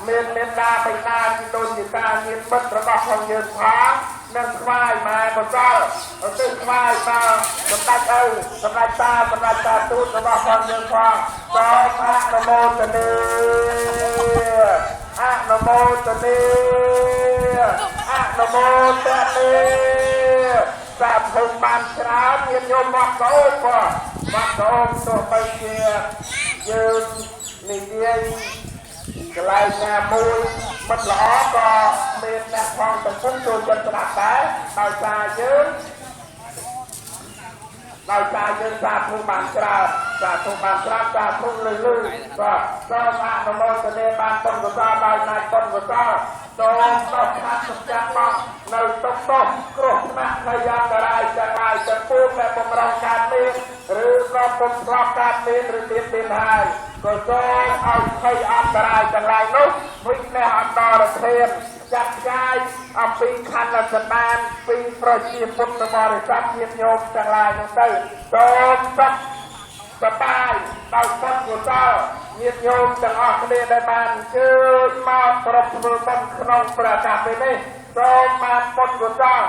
មានដាបៃតាទីដូចជាការមានមិត្តរបស់ផងយើងផងនឹងខ្វាយម៉ែបកលទៅខ្វាយដល់សម្ដេចឪសម្ដេចតាទូតរបស់ផងយើងផងសូមអនុមោទនាអនុមោទនាអនុមោទនាសាភុបានច្រើនមានញោមមកកោបងមកកោទោះបីជាយើងនិយាយកន្លែងណាមួយមិនល្អក៏មានអ្នកផងសង្គមចូលចិត្តស្ដាប់ដែរដោយសារយើងសាធុបានច្រើនសាធុលឺបាទសូមអនុមោទនាបានបុណ្យកុសលដោយណៃបុណ្យកុសលសូមដោះខាត់សម្ចាត់មកនៅទុកទោសគ្រោះថ្នាក់នៃអន្តរាយទាំងឡាយទាំងពួងដែលបំរុងកើតមានឬក៏ពុំស្លាប់កើតមានឬមានហើយក៏សូមឲ្យភ័យអន្តរាយទាំងឡាយនោះវិនិច្ឆ័យអន្តរធានចាត់ផ្សាយអំពីខណ្ឌសន្តានពីប្រជាពុទ្ធបរិស័ទញាតិញោមទាំងឡាយនោះទៅសូមសុខសប្បាយដោយបុណ្យកុសលញាតិញោមទាំងអស់គ្នាដែលបានអញ្ជើញមកប្រពធ្វើបុណ្យក្នុងប្រកាសពេលនេះសូមបានបុណ្យកុសល